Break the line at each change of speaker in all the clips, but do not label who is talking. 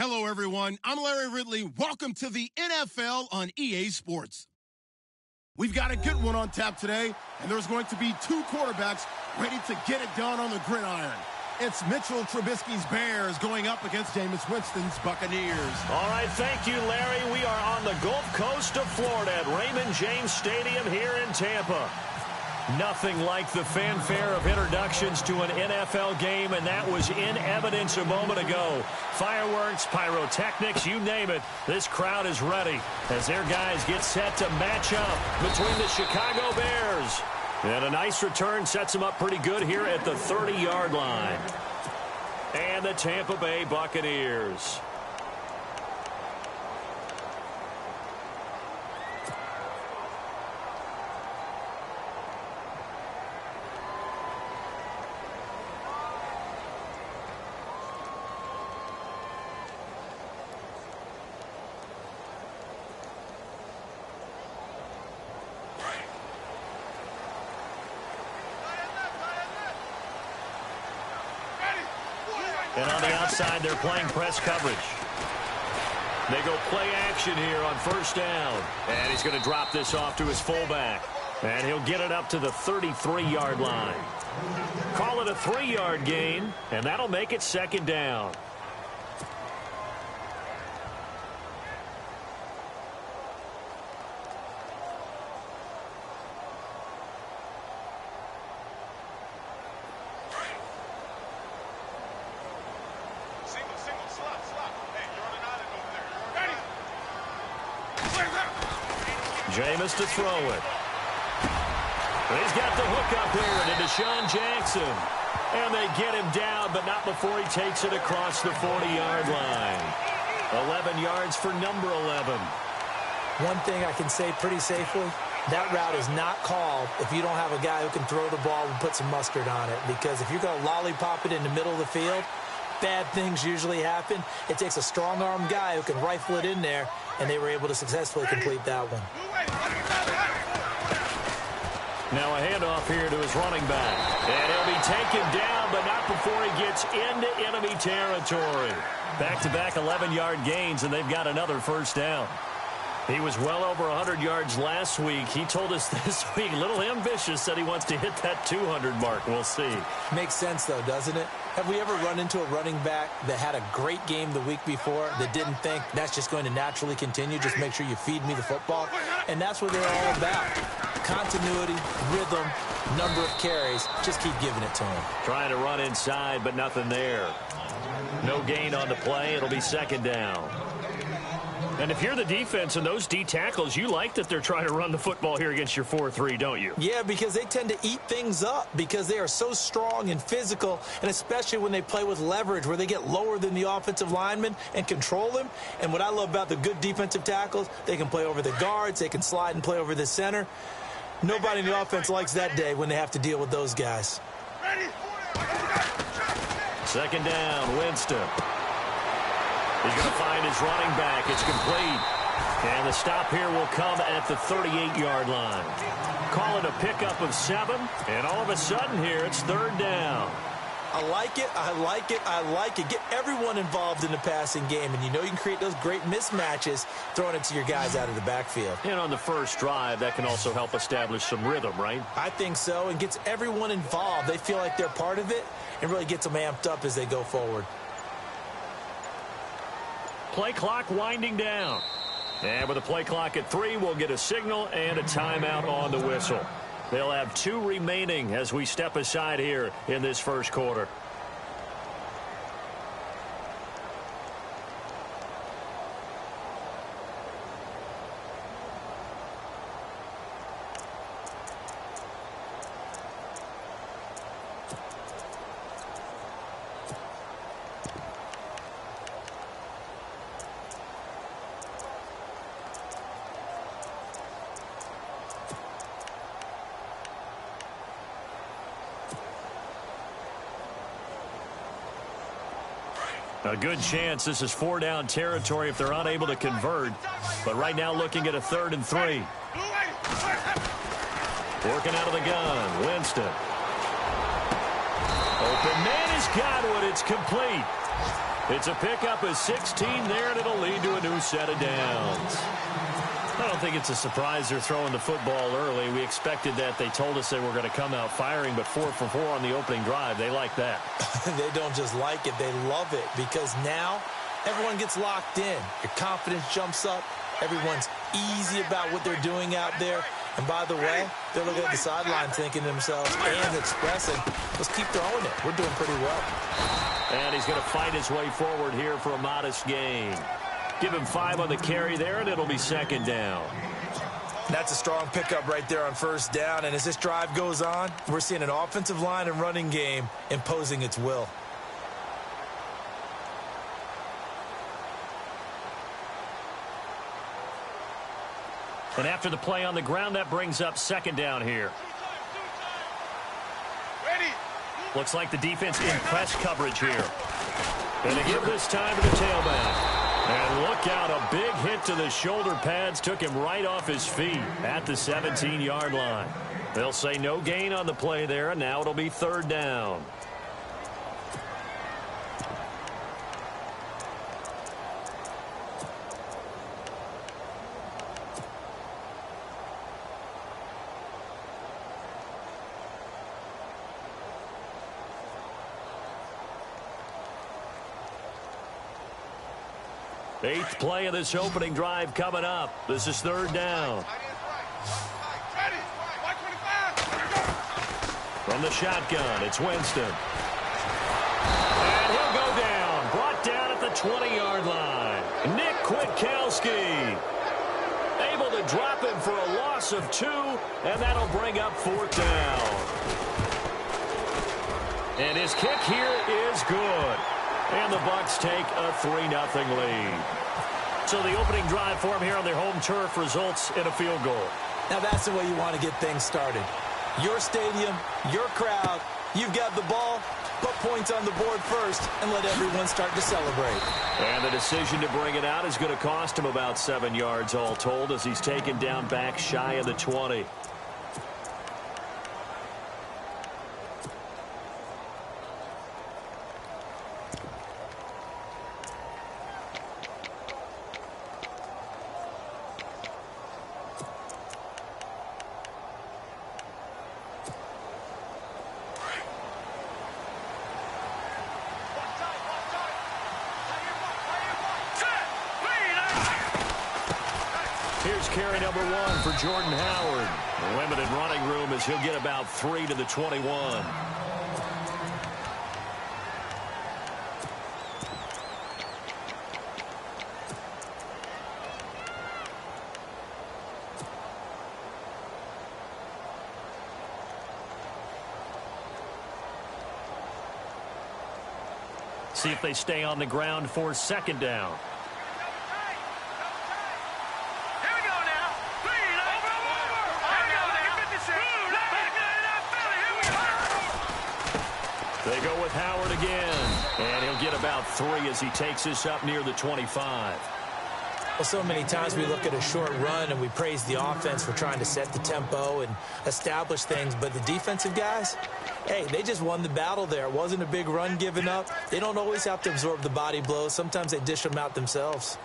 Hello, everyone. I'm Larry Ridley. Welcome to the NFL on EA Sports. We've got a good one on tap today, and there's going to be two quarterbacks ready to get it done on the gridiron. It's Mitchell Trubisky's Bears going up against Jameis Winston's Buccaneers.
All right, thank you, Larry. We are on the Gulf Coast of Florida at Raymond James Stadium here in Tampa. Nothing like the fanfare of introductions to an NFL game, and that was in evidence a moment ago. Fireworks, pyrotechnics, you name it. This crowd is ready as their guys get set to match up between the Chicago Bears. And a nice return sets them up pretty good here at the 30-yard line. And the Tampa Bay Buccaneers. And on the outside, they're playing press coverage. They go play action here on first down. And he's going to drop this off to his fullback. And he'll get it up to the 33-yard line. Call it a 3-yard gain, and that'll make it second down. Jameis to throw it. He's got the hook up here to Deshaun Jackson. And they get him down, but not before he takes it across the 40-yard line. 11 yards for number 11.
One thing I can say pretty safely, that route is not called if you don't have a guy who can throw the ball and put some mustard on it. Because if you're going to lollipop it in the middle of the field, bad things usually happen. It takes a strong-arm guy who can rifle it in there, and they were able to successfully complete that one.
Now a handoff here to his running back. And he'll be taken down, but not before he gets into enemy territory. Back-to-back 11-yard gains, and they've got another first down. He was well over 100 yards last week. He told us this week, a little ambitious, said he wants to hit that 200 mark. We'll see.
Makes sense, though, doesn't it? Have we ever run into a running back that had a great game the week before that didn't think that's just going to naturally continue? Just make sure you feed me the football. And that's what they're all about. Continuity, rhythm, number of carries. Just keep giving it to him.
Trying to run inside, but nothing there. No gain on the play. It'll be second down. And if you're the defense and those D tackles, you like that they're trying to run the football here against your 4-3, don't you?
Yeah, because they tend to eat things up because they are so strong and physical, and especially when they play with leverage where they get lower than the offensive lineman and control them. And what I love about the good defensive tackles, they can play over the guards, they can slide and play over the center. Nobody in the offense likes that day when they have to deal with those guys.
Second down, Winston. He's going to find his running back. It's complete. And the stop here will come at the 38-yard line. Call it a pickup of 7. And all of a sudden here, it's third down.
I like it. I like it. I like it. Get everyone involved in the passing game. And you know you can create those great mismatches throwing it to your guys out of the backfield.
And on the first drive, that can also help establish some rhythm, right?
I think so. And gets everyone involved. They feel like they're part of it and really gets them amped up as they go forward.
Play clock winding down. And with a play clock at 3, we'll get a signal and a timeout on the whistle. They'll have 2 remaining as we step aside here in this first quarter. A good chance this is 4-down territory if they're unable to convert. But right now looking at a 3rd and 3. Working out of the gun, Winston. Open man is Godwin. It's complete. It's a pickup of 16 there, and it'll lead to a new set of downs. I don't think it's a surprise they're throwing the football early. We expected that. They told us they were going to come out firing, but 4 for 4 on the opening drive. They like that.
They don't just like it. They love it because now everyone gets locked in. Your confidence jumps up. Everyone's easy about what they're doing out there. And by the way, they're looking at the sideline thinking to themselves and expressing, let's keep throwing it. We're doing pretty well.
And he's going to fight his way forward here for a modest gain. Give him 5 on the carry there, and it'll be second down.
That's a strong pickup right there on first down. And as this drive goes on, we're seeing an offensive line and running game imposing its will.
And after the play on the ground, that brings up second down here. Looks like the defense in press coverage here. And they give this time to the tailback. And look out, a big hit to the shoulder pads took him right off his feet at the 17-yard line. They'll say no gain on the play there, and now it'll be third down. Eighth play of this opening drive coming up. This is third down. From the shotgun, it's Winston. And he'll go down. Brought down at the 20-yard line. Nick Kwiatkowski able to drop him for a loss of 2, and that'll bring up fourth down. And his kick here is good. And the Bucs take a 3-0 lead. So the opening drive for him here on their home turf results in a field goal.
Now that's the way you want to get things started. Your stadium, your crowd, you've got the ball, put points on the board first, and let everyone start to celebrate.
And the decision to bring it out is going to cost him about 7 yards all told as he's taken down back shy of the 20. Here's carry number 1 for Jordan Howard. Limited running room as he'll get about 3 to the 21. See if they stay on the ground for second down. They go with Howard again, and he'll get about 3 as he takes this up near the 25.
Well, so many times we look at a short run and we praise the offense for trying to set the tempo and establish things, but the defensive guys, hey, they just won the battle there. It wasn't a big run given up. They don't always have to absorb the body blows. Sometimes they dish them out themselves.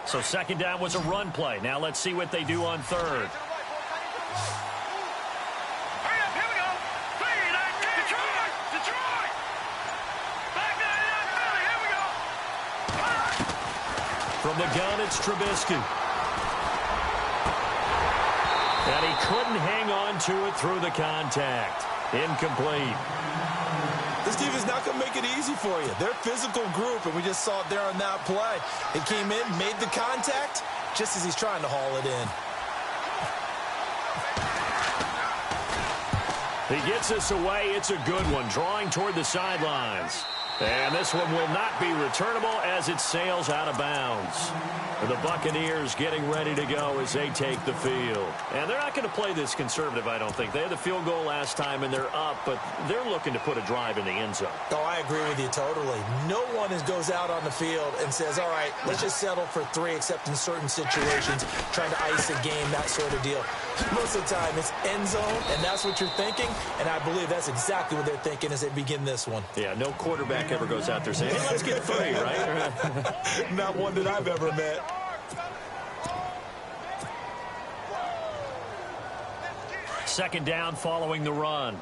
So second down was a run play. Now let's see what they do on third. From the gun, it's Trubisky. And he couldn't hang on to it through the contact. Incomplete.
This defense not going to make it easy for you. They're a physical group, and we just saw it there on that play. He came in, made the contact, just as he's trying to haul it
in. He gets us away. It's a good one, drawing toward the sidelines. And this one will not be returnable as it sails out of bounds. The Buccaneers getting ready to go as they take the field. And they're not going to play this conservative, I don't think. They had the field goal last time, and they're up, but they're looking to put a drive in the end zone.
Oh, I agree with you totally. No one goes out on the field and says, all right, let's just settle for 3, except in certain situations, trying to ice a game, that sort of deal. Most of the time, it's end zone, and that's what you're thinking, and I believe that's exactly what they're thinking as they begin this one.
Yeah, no quarterback ever goes out there saying, hey, let's get 3, right?
Not one that I've ever met.
Second down following the run.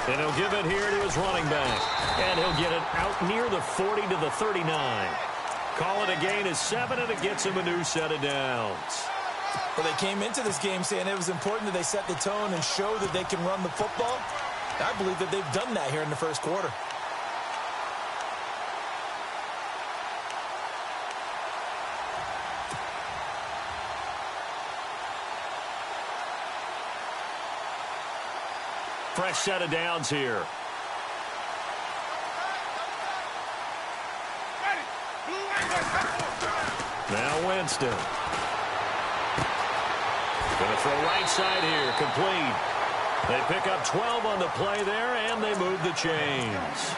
And he'll give it here to his running back. And he'll get it out near the 40 to the 39. Call it a gain of 7, and it gets him a new set of downs.
Well, they came into this game saying it was important that they set the tone and show that they can run the football. I believe that they've done that here in the first quarter.
Fresh set of downs here. Now Winston. Going to throw right side here. Complete. They pick up 12 on the play there, and they move the chains.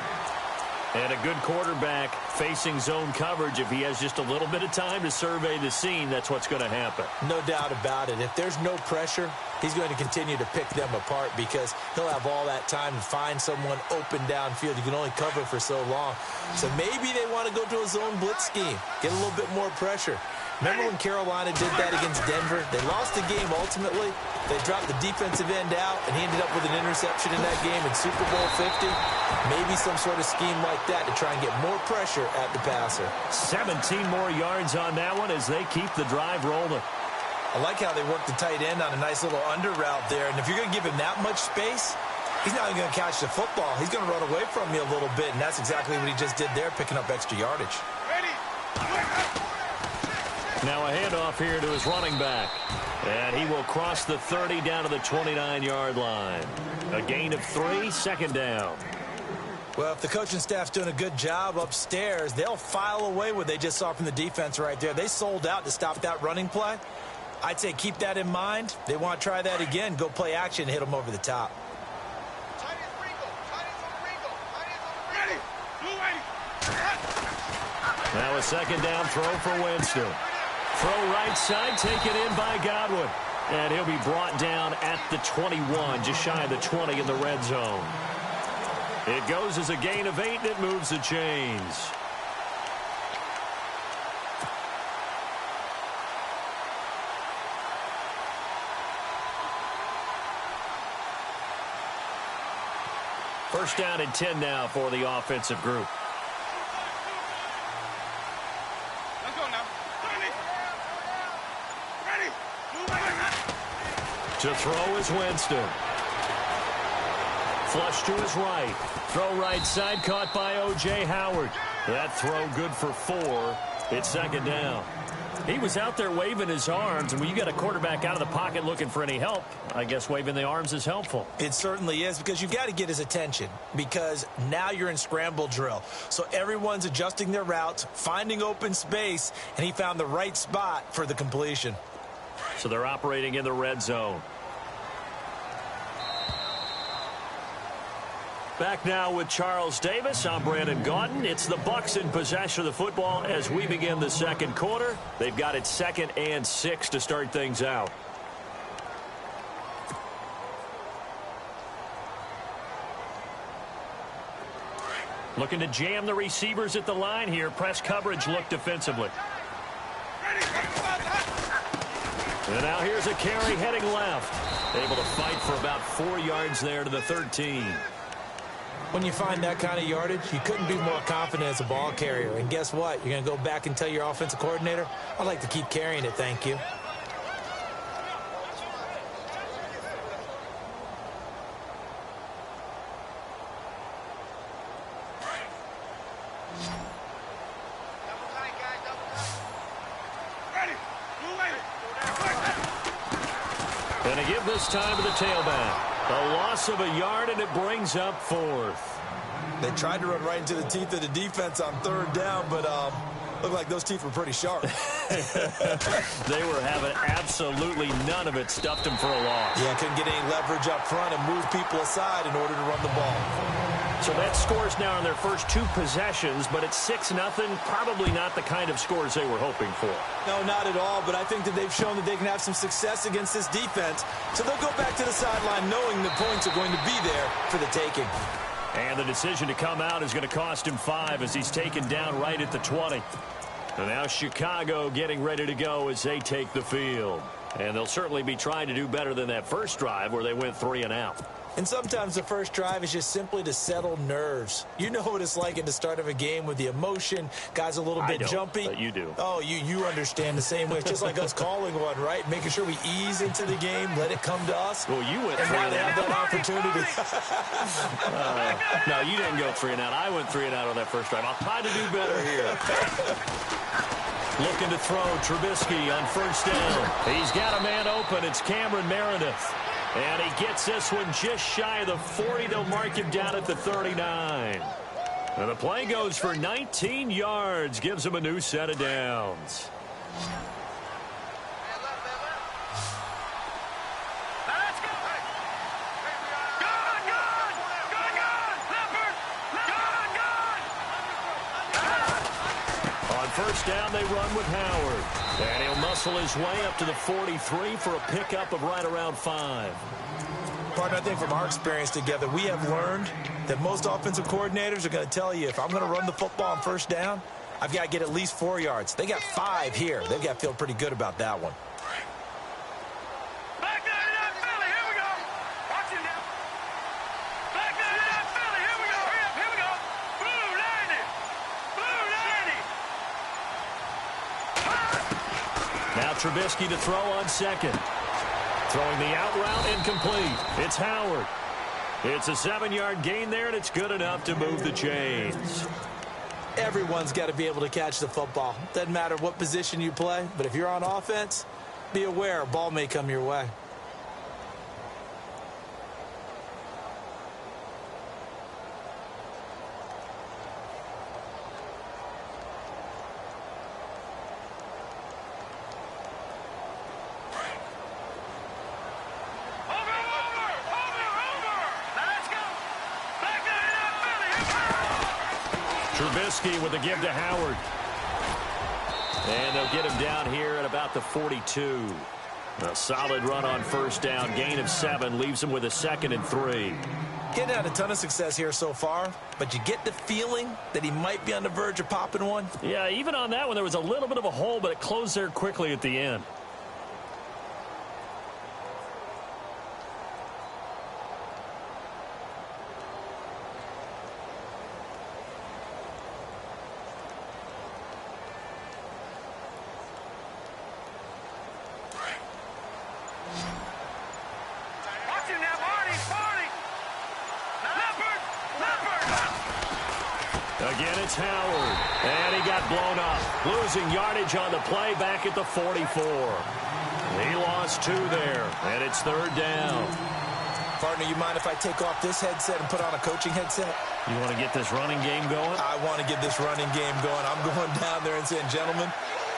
And a good quarterback facing zone coverage. If he has just a little bit of time to survey the scene, that's what's going to happen.
No doubt about it. If there's no pressure, he's going to continue to pick them apart because he'll have all that time to find someone open downfield. You can only cover for so long. So maybe they want to go to a zone blitz scheme, get a little bit more pressure. Remember when Carolina did that against Denver? They lost the game ultimately. They dropped the defensive end out, and he ended up with an interception in that game in Super Bowl 50. Maybe some sort of scheme like that to try and get more pressure at the passer.
17 more yards on that one as they keep the drive rolling.
I like how they work the tight end on a nice little under route there. And if you're going to give him that much space, he's not even going to catch the football. He's going to run away from you a little bit, and that's exactly what he just did there, picking up extra yardage.
Now a handoff here to his running back. And he will cross the 30 down to the 29-yard line. A gain of 3, second down.
Well, if the coaching staff's doing a good job upstairs, they'll file away what they just saw from the defense right there. They sold out to stop that running play. I'd say keep that in mind. They want to try that again. Go play action, hit them over the top.
Now a second down throw for Winston. Throw right side, taken in by Godwin. And he'll be brought down at the 21, just shy of the 20 in the red zone. It goes as a gain of 8, and it moves the chains. First down and 10 now for the offensive group.
Let's go now. Ready.
To throw is Winston. Flush to his right. Throw right side, caught by O.J. Howard. That throw good for 4. It's second down. He was out there waving his arms, and when you got a quarterback out of the pocket looking for any help, I guess waving the arms is helpful.
It certainly is, because you've got to get his attention, because now you're in scramble drill. So everyone's adjusting their routes, finding open space, and he found the right spot for the completion.
So they're operating in the red zone. Back now with Charles Davis. I'm Brandon Gaudin. It's the Bucs in possession of the football as we begin the second quarter. They've got it 2nd and 6 to start things out. Looking to jam the receivers at the line here. Press coverage look defensively. And now here's a carry heading left. Able to fight for about 4 yards there to the 13.
When you find that kind of yardage, you couldn't be more confident as a ball carrier. And guess what? You're going to go back and tell your offensive coordinator, I'd like to keep carrying it, thank you.
And they give this time to the tailback. A loss of a yard, and it brings up 4th.
They tried to run right into the teeth of the defense on 3rd down, but looked like those teeth were pretty sharp.
They were having absolutely none of it. Stuffed them for a loss.
Yeah, couldn't get any leverage up front and move people aside in order to run the ball.
So that scores now in their first 2 possessions, but it's 6-0. Probably not the kind of scores they were hoping for.
No, not at all, but I think that they've shown that they can have some success against this defense. So they'll go back to the sideline knowing the points are going to be there for the taking.
And the decision to come out is going to cost him 5 as he's taken down right at the 20. And now Chicago getting ready to go as they take the field. And they'll certainly be trying to do better than that first drive where they went 3 and out.
And sometimes the first drive is just simply to settle nerves. You know what it's like at the start of a game with the emotion. Guys a little bit jumpy.
But you do.
Oh, you understand the same way. It's just like us calling one, right? Making sure we ease into the game, let it come to us.
Well, you went
and
3
now
and
they have
out.
that opportunity.
No, you didn't go 3 and out. I went 3 and out on that first drive. I'll try to do better here. Looking to throw Trubisky on first down. He's got a man open. It's Cameron Meredith. And he gets this one just shy of the 40. They'll mark him down at the 39. And the play goes for 19 yards. Gives him a new set of downs. First down, they run with Howard. And he'll muscle his way up to the 43 for a pickup of right around 5.
Partner, I think from our experience together, we have learned that most offensive coordinators are going to tell you, if I'm going to run the football on first down, I've got to get at least 4 yards. They got 5 here. They've got to feel pretty good about that one.
Trubisky to throw on second. Throwing the out route incomplete. It's Howard. It's a 7-yard gain there, and it's good enough to move the chains.
Everyone's got to be able to catch the football. Doesn't matter what position you play, but if you're on offense, be aware a ball may come your way.
Trubisky with a give to Howard. And they'll get him down here at about the 42. A solid run on first down. Gain of 7 leaves him with a 2nd and 3.
Getting had a ton of success here so far, but you get the feeling that he might be on the verge of popping one.
Yeah, even on that one, there was a little bit of a hole, but it closed there quickly at the end. Again, it's Howard. And he got blown up. Losing yardage on the play back at the 44. He lost 2 there. And it's 3rd down.
Partner, you mind if I take off this headset and put on a coaching headset?
You want to get this running game going?
I want to get this running game going. I'm going down there and saying, gentlemen,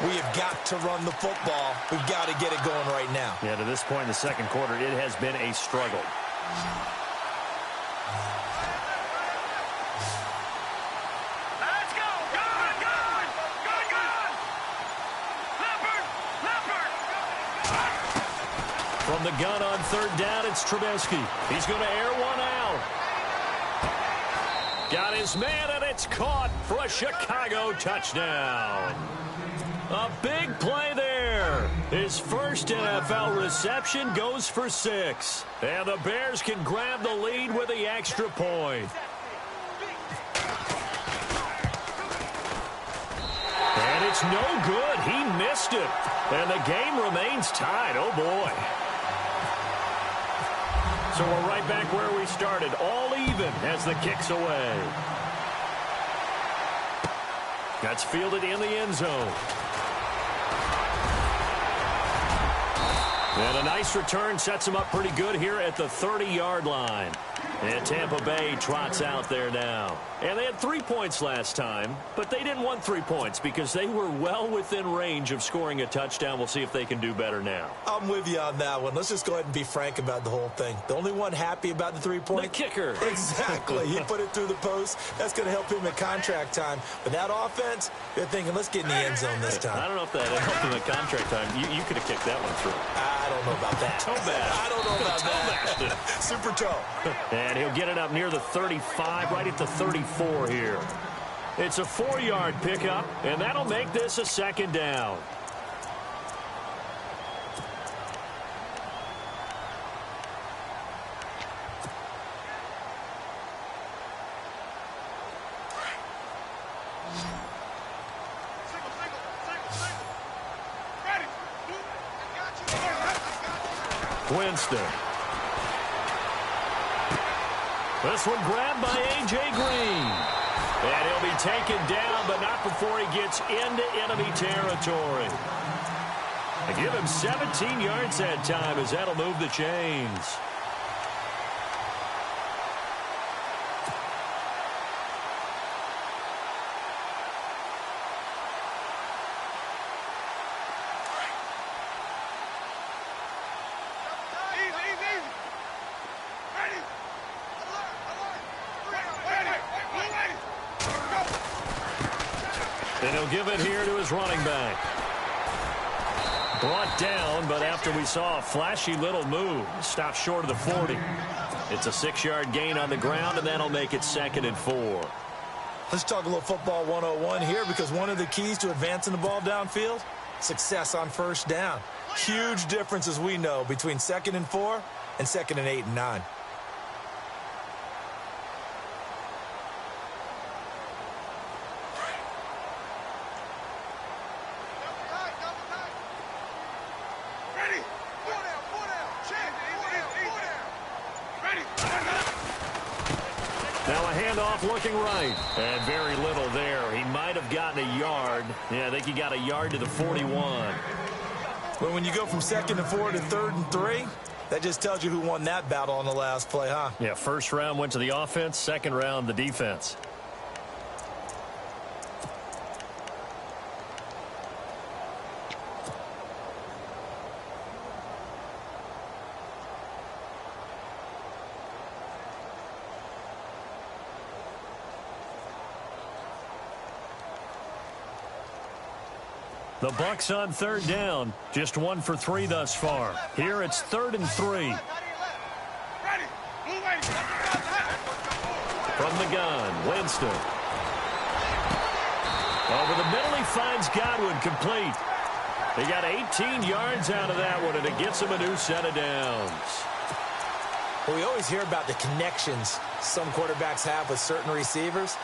we have got to run the football. We've got to get it going right now.
Yeah, to this point in the second quarter, it has been a struggle. From the gun on 3rd down, it's Trubisky. He's going to air one out. Got his man, and it's caught for a Chicago touchdown. A big play there. His first NFL reception goes for 6. And the Bears can grab the lead with the extra point. And it's no good. He missed it. And the game remains tied. Oh, boy. So we're right back where we started, all even as the kick's away. That's fielded in the end zone. And a nice return sets him up pretty good here at the 30-yard line. And Tampa Bay trots out there now. And they had 3 points last time, but they didn't want 3 points because they were well within range of scoring a touchdown. We'll see if they can do better now.
I'm with you on that one. Let's just go ahead and be frank about the whole thing. The only one happy about the 3-point?
The kicker.
Exactly. He put it through the post. That's going to help him at contract time. But that offense, they're thinking, let's get in the end zone this time.
I don't know if that helped him at contract time. You could have kicked that one through.
I don't know about that.
Toe bash.
I don't know about that. Super toe.
And he'll get it up near the 35, right at the 34 here. It's a 4-yard pickup, and that'll make this a second down. Winston. This one grabbed by A.J. Green. And he'll be taken down, but not before he gets into enemy territory. They give him 17 yards that time as that'll move the chains. And he'll give it here to his running back. Brought down, but after we saw a flashy little move, stopped short of the 40. It's a 6-yard gain on the ground, and that'll make it 2nd and 4.
Let's talk a little football 101 here, because one of the keys to advancing the ball downfield, success on first down. Huge difference, as we know, between 2nd and 4 and 2nd and 8 and 9.
Now a handoff looking right. And very little there. He might have gotten a yard. Yeah, I think he got a yard to the 41.
Well, when you go from 2nd and 4 to 3rd and 3, that just tells you who won that battle on the last play, huh?
Yeah, first round went to the offense, second round the defense. The Bucs on 3rd down. Just 1 for 3 thus far. Here it's 3rd and 3. From the gun, Winston. Over the middle, he finds Godwin complete. He got 18 yards out of that one, and it gets him a new set of downs.
Well, we always hear about the connections some quarterbacks have with certain receivers.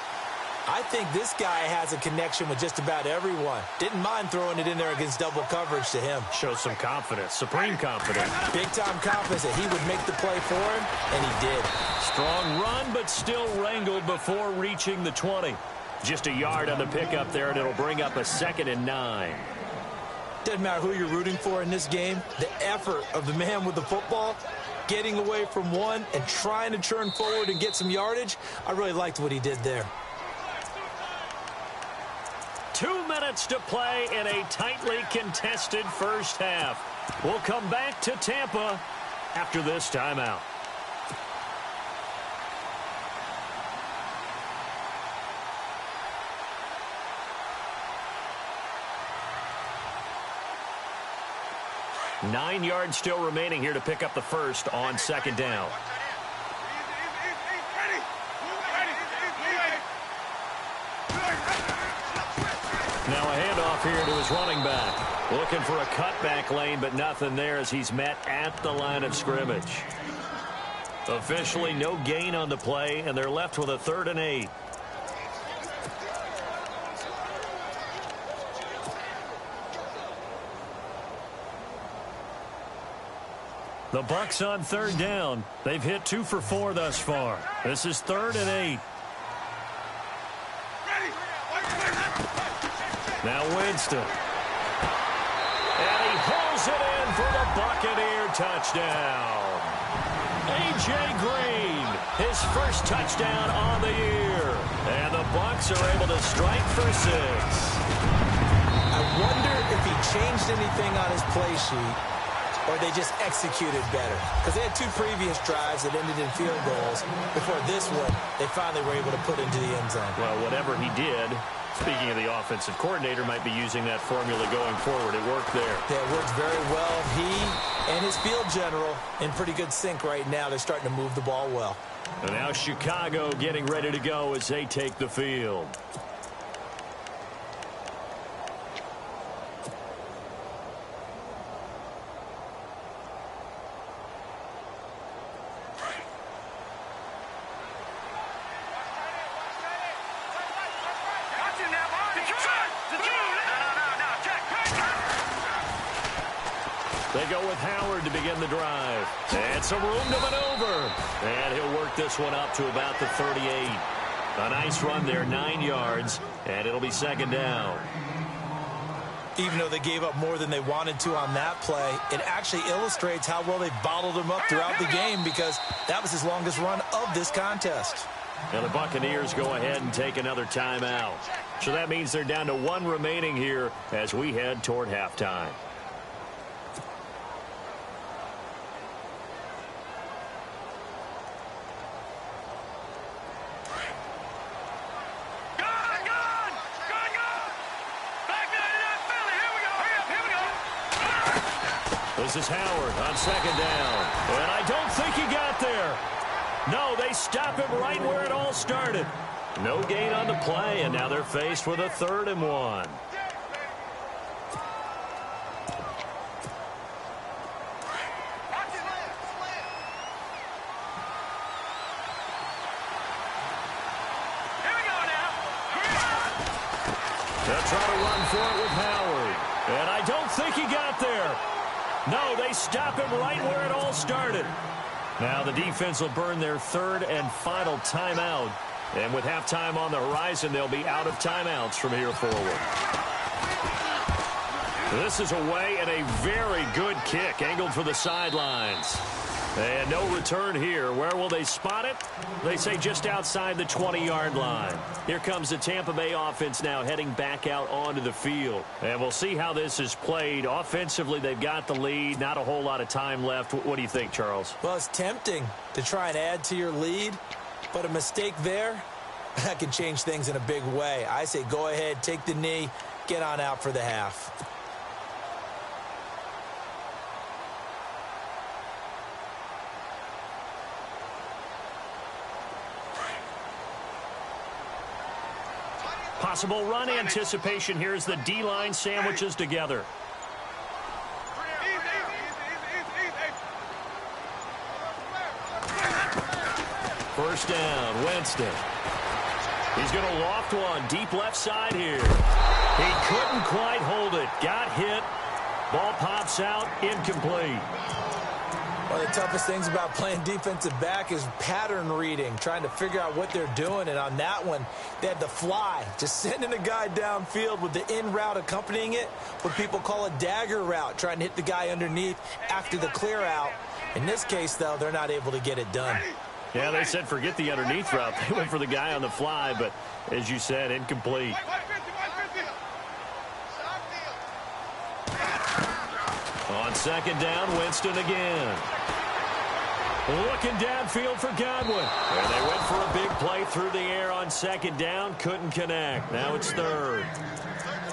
I think this guy has a connection with just about everyone. Didn't mind throwing it in there against double coverage to him.
Shows some confidence, supreme confidence.
Big-time confidence that he would make the play for him, and he did.
Strong run, but still wrangled before reaching the 20. Just a yard on the pickup there, and it'll bring up a 2nd and 9.
Doesn't matter who you're rooting for in this game. The effort of the man with the football, getting away from one and trying to turn forward and get some yardage, I really liked what he did there.
2 minutes to play in a tightly contested first half. We'll come back to Tampa after this timeout. Nine yards still remaining here to pick up the first on 2nd down. Now a handoff here to his running back. Looking for a cutback lane, but nothing there as he's met at the line of scrimmage. Officially no gain on the play, and they're left with a 3rd and 8. The Bucs on 3rd down. They've hit 2 for 4 thus far. This is 3rd and 8. Now Winston. And he pulls it in for the Buccaneer touchdown. A.J. Green his first touchdown on the year. And the Bucs are able to strike for 6.
I wonder if he changed anything on his play sheet or they just executed better. Because they had 2 previous drives that ended in field goals. Before this one, they finally were able to put into the end zone.
Well, whatever he did, speaking of the offensive coordinator, might be using that formula going forward. It worked there.
Yeah, it worked very well. He and his field general in pretty good sync right now. They're starting to move the ball well.
And now Chicago getting ready to go as they take the field. They go with Howard to begin the drive. And some room to maneuver. And he'll work this one up to about the 38. A nice run there, 9 yards. And it'll be second down.
Even though they gave up more than they wanted to on that play, it actually illustrates how well they bottled him up throughout the game because that was his longest run of this contest.
Now the Buccaneers go ahead and take another timeout. So that means they're down to 1 remaining here as we head toward halftime. This is Howard on second down. And I don't think he got there. No, they stop him right where it all started. No gain on the play, and now they're faced with a 3rd and 1. They'll try to run for it with Howard. And I don't think he got there. No, they stop him right where it all started. Now the defense will burn their 3rd and final timeout. And with halftime on the horizon, they'll be out of timeouts from here forward. This is away and a very good kick angled for the sidelines. And no return here. Where will they spot it? They say just outside the 20-yard line. Here comes the Tampa Bay offense now heading back out onto the field. And we'll see how this is played. Offensively, they've got the lead. Not a whole lot of time left. What do you think, Charles?
Well, it's tempting to try and add to your lead, but a mistake there, that can change things in a big way. I say go ahead, take the knee, get on out for the half.
Possible run anticipation here as the D-line sandwiches together. First down, Winston. He's going to loft one deep left side here. He couldn't quite hold it. Got hit. Ball pops out, incomplete.
One of the toughest things about playing defensive back is pattern reading, trying to figure out what they're doing. And on that one, they had the fly, just sending a guy downfield with the in route accompanying it, what people call a dagger route, trying to hit the guy underneath after the clear out. In this case, though, they're not able to get it done.
Yeah, they said forget the underneath route. They went for the guy on the fly, but as you said, incomplete. On second down, Winston again. Looking downfield for Godwin. And they went for a big play through the air on second down. Couldn't connect. Now it's 3rd.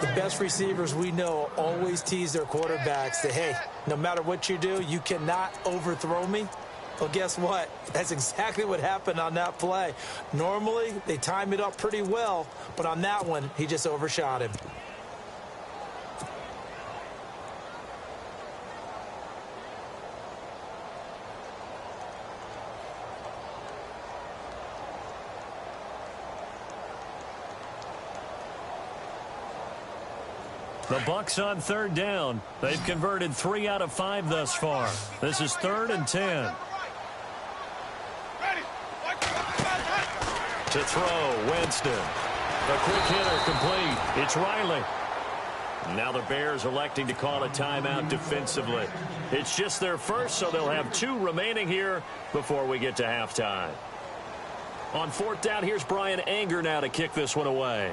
The best receivers we know always tease their quarterbacks that, hey, no matter what you do, you cannot overthrow me. Well, guess what? That's exactly what happened on that play. Normally, they time it up pretty well, but on that one, he just overshot him.
The Bucs on 3rd down. They've converted 3 out of 5 thus far. This is 3rd and 10. To throw, Winston. A quick hitter complete. It's Riley. Now the Bears electing to call a timeout defensively. It's just their first, so they'll have 2 remaining here before we get to halftime. On fourth down, here's Brian Anger now to kick this one away.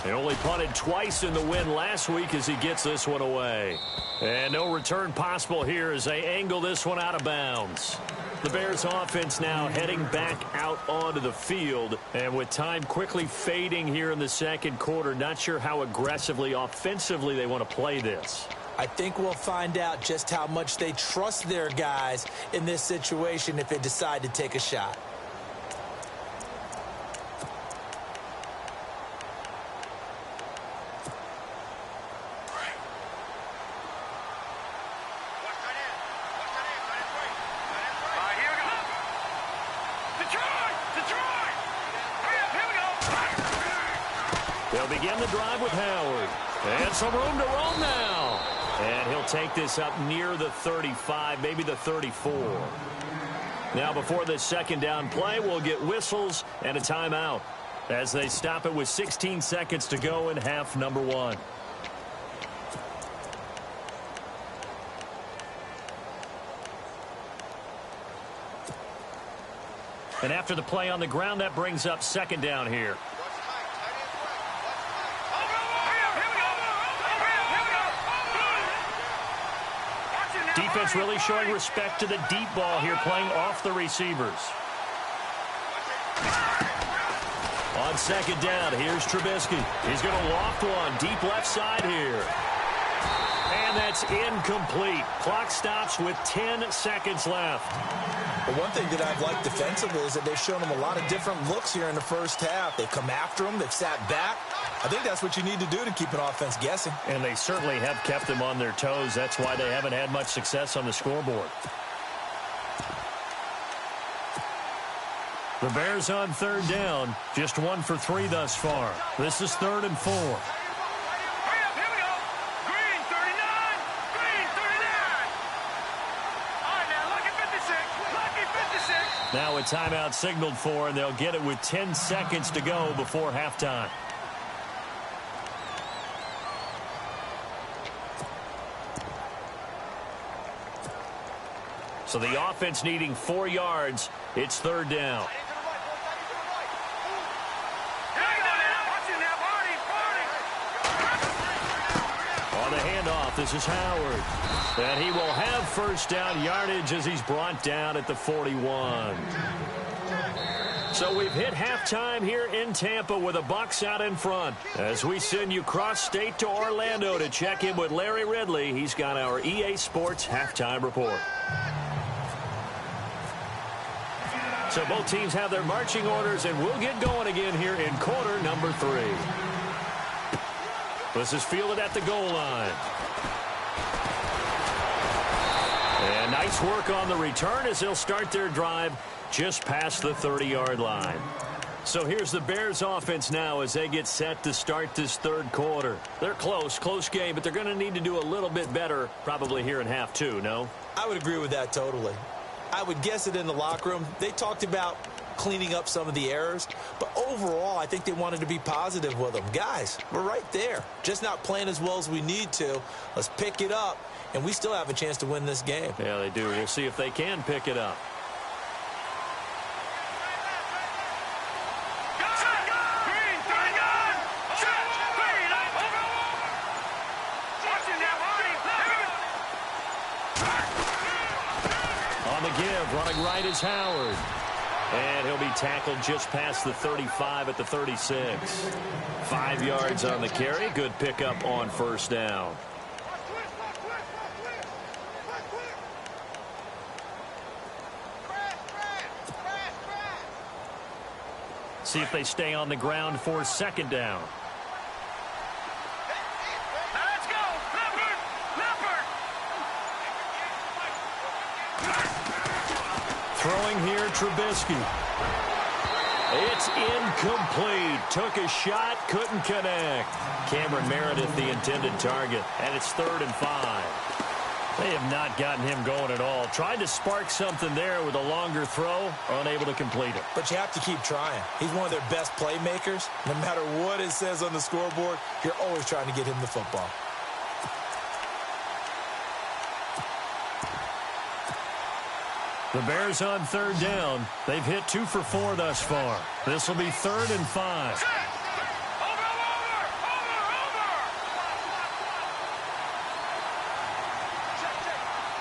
He only punted twice in the win last week as he gets this one away. And no return possible here as they angle this one out of bounds. The Bears offense now heading back out onto the field. And with time quickly fading here in the second quarter, not sure how aggressively, offensively they want to play this.
I think we'll find out just how much they trust their guys in this situation if they decide to take a shot.
They'll begin the drive with Howard. And some room to roam now. And he'll take this up near the 35, maybe the 34. Now before this second down play, we'll get whistles and a timeout as they stop it with 16 seconds to go in half number one. And after the play on the ground, that brings up second down here. Defense really showing respect to the deep ball here, playing off the receivers. On second down, here's Trubisky. He's going to loft one deep left side here. And that's incomplete. Clock stops with 10 seconds left.
But one thing that I've liked defensively is that they've shown them a lot of different looks here in the first half. They've come after them. They've sat back. I think that's what you need to do to keep an offense guessing.
And they certainly have kept them on their toes. That's why they haven't had much success on the scoreboard. The Bears on third down, just 1 for 3 thus far. This is 3rd and 4. Now a timeout signaled for, and they'll get it with 10 seconds to go before halftime. So the offense needing 4 yards. It's 3rd down. On the handoff, this is Howard. And he will have first down yardage as he's brought down at the 41. So we've hit halftime here in Tampa with the Bucs out in front. As we send you cross-state to Orlando to check in with Larry Ridley, he's got our EA Sports halftime report. So both teams have their marching orders, and we'll get going again here in quarter number 3. This is fielded at the goal line. And nice work on the return as they'll start their drive just past the 30-yard line. So here's the Bears offense now as they get set to start this third quarter. They're close game, but they're going to need to do a little bit better probably here in half 2, no?
I would agree with that totally. I would guess it in the locker room. They talked about cleaning up some of the errors, but overall I think they wanted to be positive with them. Guys, we're right there, just not playing as well as we need to. Let's pick it up, and we still have a chance to win this game.
Yeah, they do. We'll see if they can pick it up. On the give, running right is Howard. And he'll be tackled just past the 35 at the 36. 5 yards on the carry. Good pickup on first down. See if they stay on the ground for second down.
Let's go!
Throwing here, Trubisky. It's incomplete. Took a shot, couldn't connect. Cameron Meredith, the intended target, and it's 3rd and 5. They have not gotten him going at all. Tried to spark something there with a longer throw, unable to complete it.
But you have to keep trying. He's one of their best playmakers. No matter what it says on the scoreboard, you're always trying to get him the football.
The Bears on third down. They've hit 2 for 4 thus far. This will be 3rd and 5.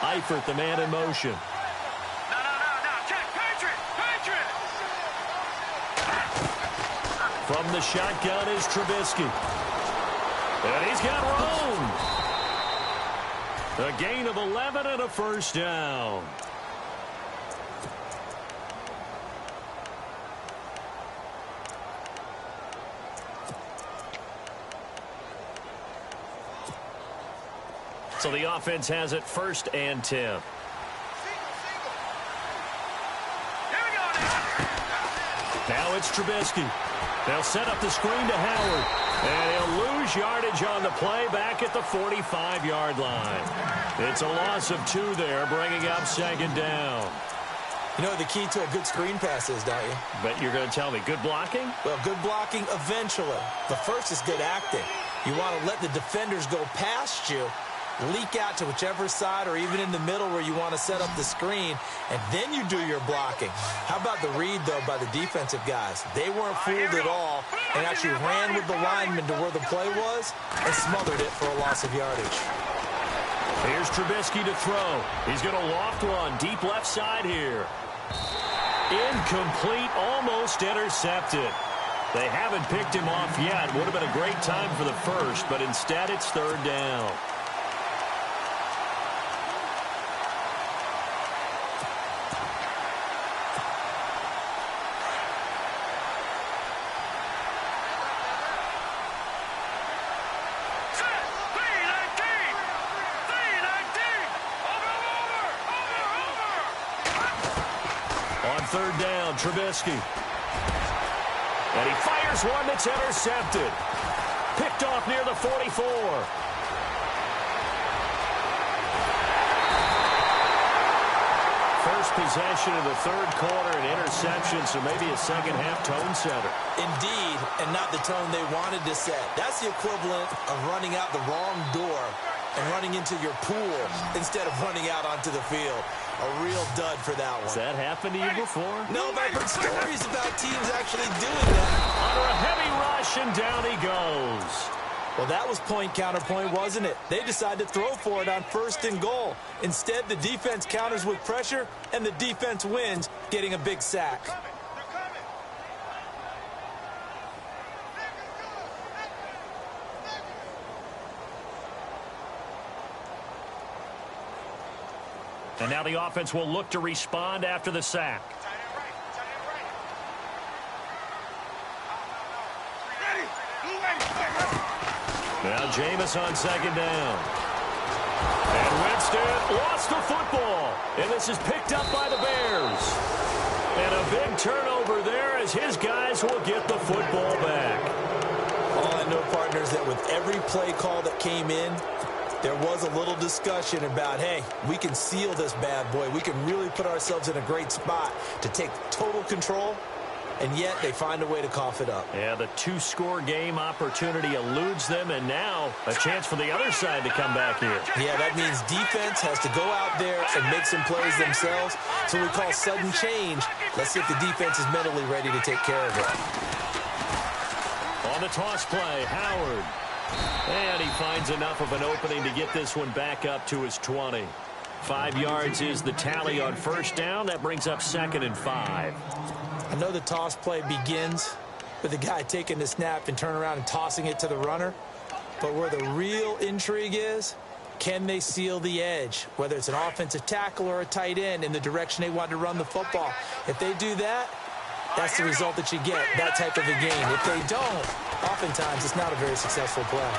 Eifert, the man in motion. From the shotgun is Trubisky. And he's got room. A gain of 11 and a first down. So the offense has it 1st and 10. Now it's Trubisky. They'll set up the screen to Howard. And he'll lose yardage on the play back at the 45-yard line. It's a loss of 2 there, bringing up 2nd down.
You know what the key to a good screen pass is, don't you?
But you're going to tell me good blocking?
Well, good blocking eventually. The first is good acting. You want to let the defenders go past you, leak out to whichever side or even in the middle where you want to set up the screen, and then you do your blocking. How about the read, though, by the defensive guys? They weren't fooled at all and actually ran with the lineman to where the play was and smothered it for a loss of yardage.
Here's Trubisky to throw. He's going to loft one deep left side here. Incomplete, almost intercepted. They haven't picked him off yet. Would have been a great time for the first, but instead it's 3rd down. On 3rd down, Trubisky. And he fires one that's intercepted. Picked off near the 44. First possession of the 3rd quarter, an interception, so maybe a second-half tone setter.
Indeed, and not the tone they wanted to set. That's the equivalent of running out the wrong door and running into your pool instead of running out onto the field. A real dud for that one.
Has that happened to you before?
No, but I've heard stories about teams actually doing that.
Under a heavy rush, and down he goes.
Well, that was point counterpoint, wasn't it? They decided to throw for it on 1st and goal. Instead, the defense counters with pressure, and the defense wins, getting a big sack.
And now the offense will look to respond after the sack. Now Jameis on 2nd down. And Winston lost the football. And this is picked up by the Bears. And a big turnover there as his guys will get the football back.
All I know, partners, that with every play call that came in, there was a little discussion about, hey, we can seal this bad boy. We can really put ourselves in a great spot to take total control, and yet they find a way to cough it up.
Yeah, the 2-score game opportunity eludes them, and now a chance for the other side to come back here.
Yeah, that means defense has to go out there and make some plays themselves. So we call sudden change. Let's see if the defense is mentally ready to take care of it.
On the toss play, Howard. And he finds enough of an opening to get this one back up to his 20. 5 yards is the tally on 1st down. That brings up 2nd and 5.
I know the toss play begins with the guy taking the snap and turning around and tossing it to the runner. But where the real intrigue is, can they seal the edge? Whether it's an offensive tackle or a tight end in the direction they want to run the football. If they do that, that's the result that you get, that type of a game. If they don't, oftentimes it's not a very successful play.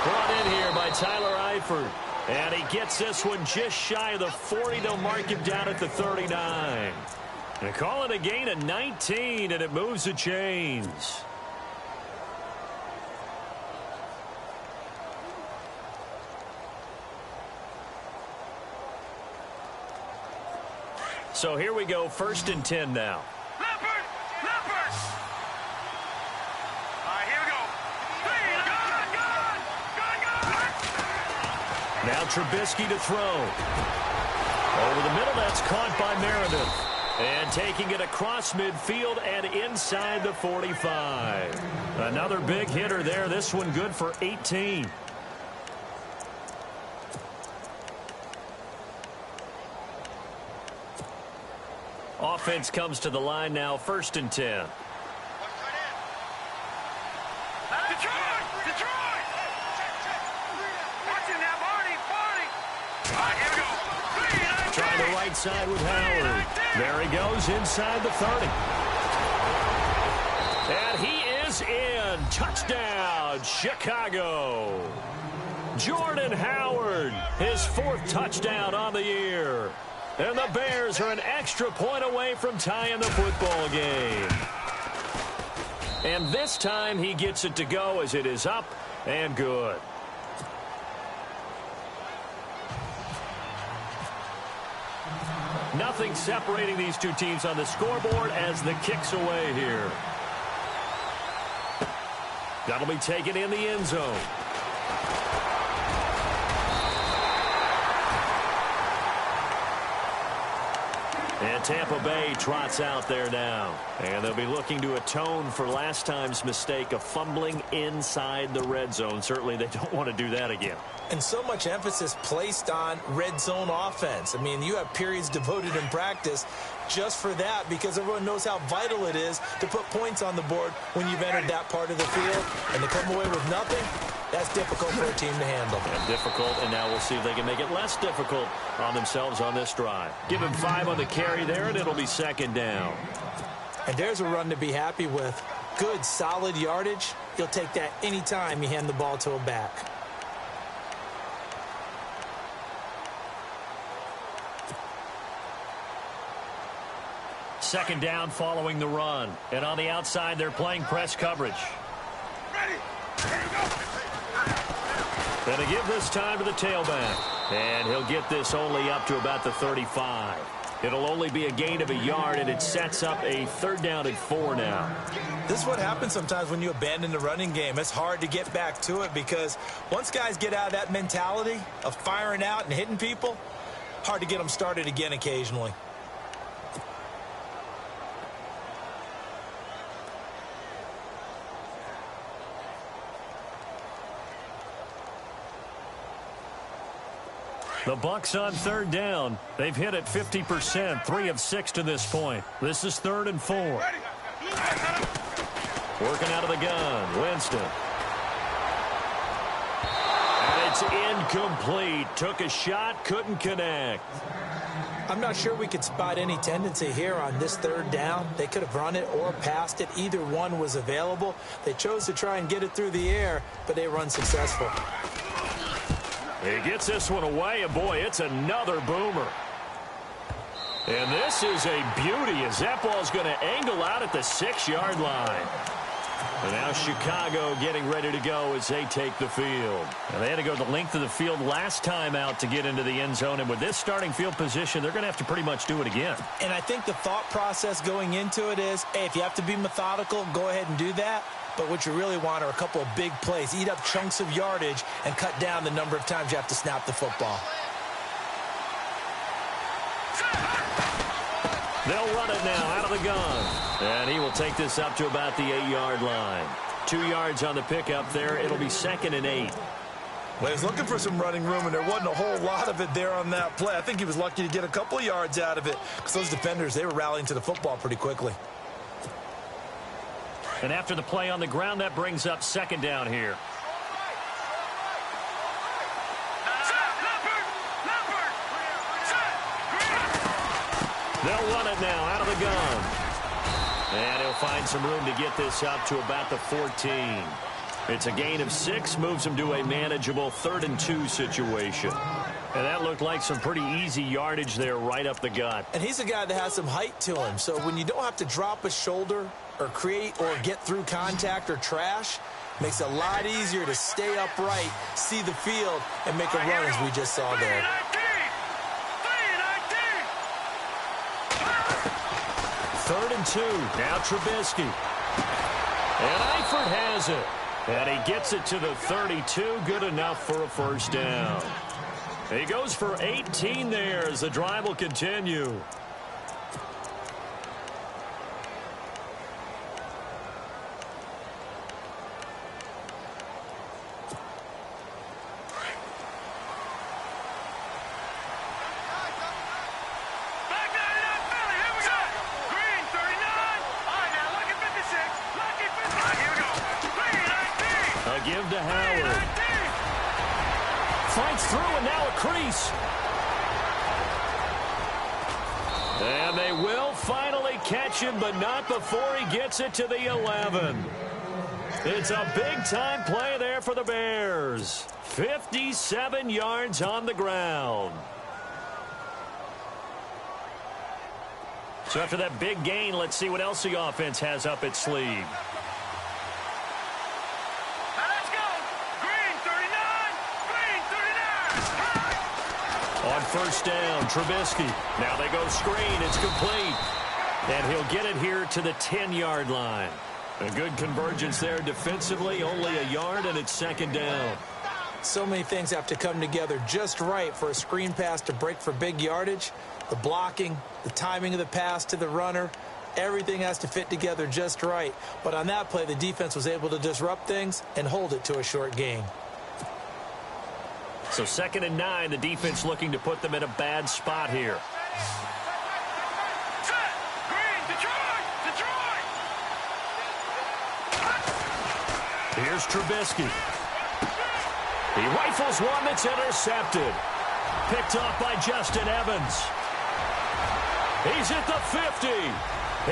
Brought in here by Tyler Eifert. And he gets this one just shy of the 40. They'll mark him down at the 39. And call it a gain of 19, and it moves the chains. So here we go, 1st and 10 now.
Leopard! Leopard! All right, here we go. Gun!
Now Trubisky to throw. Over the middle, that's caught by Meredith. And taking it across midfield and inside the 45. Another big hitter there. This one good for 18. Offense comes to the line now, 1st and 10.
Detroit! Watching that, Barney! All right, here we go.
Trying the right side with Howard. There he goes inside the 30. And he is in. Touchdown, Chicago. Jordan Howard, his 4th touchdown on the year. And the Bears are an extra point away from tying the football game. And this time he gets it to go as it is up and good. Nothing separating these two teams on the scoreboard as the kick's away here. That'll be taken in the end zone. And Tampa Bay trots out there now. And they'll be looking to atone for last time's mistake of fumbling inside the red zone. Certainly they don't want to do that again.
And so much emphasis placed on red zone offense. I mean, you have periods devoted in practice just for that because everyone knows how vital it is to put points on the board when you've entered that part of the field. And to come away with nothing, that's difficult for a team to handle.
And difficult, and now we'll see if they can make it less difficult on themselves on this drive. Give him 5 on the carry there, and it'll be 2nd down.
And there's a run to be happy with. Good, solid yardage. You'll take that any time you hand the ball to a back.
Second down following the run. And on the outside, they're playing press coverage.
Ready? Here we go.
Going to give this time to the tailback. And he'll get this only up to about the 35. It'll only be a gain of a yard, and it sets up a 3rd down and 4 now.
This is what happens sometimes when you abandon the running game. It's hard to get back to it because once guys get out of that mentality of firing out and hitting people, hard to get them started again occasionally.
The Bucs on 3rd down. They've hit it 50%, 3 of 6 to this point. This is 3rd and 4. Working out of the gun, Winston. And it's incomplete. Took a shot, couldn't connect.
I'm not sure we could spot any tendency here on this 3rd down. They could have run it or passed it. Either one was available. They chose to try and get it through the air, but they were unsuccessful.
He gets this one away, and boy, it's another boomer. And this is a beauty as that ball's going to angle out at the 6-yard line. And now Chicago getting ready to go as they take the field. And they had to go the length of the field last time out to get into the end zone. And with this starting field position, they're going to have to pretty much do it again.
And I think the thought process going into it is, hey, if you have to be methodical, go ahead and do that. But what you really want are a couple of big plays. Eat up chunks of yardage and cut down the number of times you have to snap the football.
They'll run it now out of the gun. And he will take this up to about the 8-yard line. 2 yards on the pickup there. It'll be 2nd and 8.
Well, he was looking for some running room, and there wasn't a whole lot of it there on that play. I think he was lucky to get a couple of yards out of it because those defenders, they were rallying to the football pretty quickly.
And after the play on the ground, that brings up 2nd down here. They'll run it now out of the gun. And he'll find some room to get this up to about the 14. It's a gain of 6, moves him to a manageable 3rd and 2 situation. And that looked like some pretty easy yardage there right up the gut.
And he's a guy that has some height to him. So when you don't have to drop a shoulder or create or get through contact or trash, makes it a lot easier to stay upright, see the field, and make a run as we just saw there.
3rd and 2. Now Trubisky. And Eifert has it. And he gets it to the 32. Good enough for a 1st down. He goes for 18 there as the drive will continue. Give to Howard. Fights through and now a crease. And they will finally catch him, but not before he gets it to the 11. It's a big-time play there for the Bears. 57 yards on the ground. So after that big gain, let's see what else the offense has up its sleeve. On first down, Trubisky. Now they go screen. It's complete. And he'll get it here to the 10-yard line. A good convergence there defensively. Only a yard, and it's second down.
So many things have to come together just right for a screen pass to break for big yardage. The blocking, the timing of the pass to the runner, everything has to fit together just right. But on that play, the defense was able to disrupt things and hold it to a short gain.
So 2nd and 9, the defense looking to put them in a bad spot here. Here's Trubisky. He rifles one that's intercepted. Picked off by Justin Evans. He's at the 50.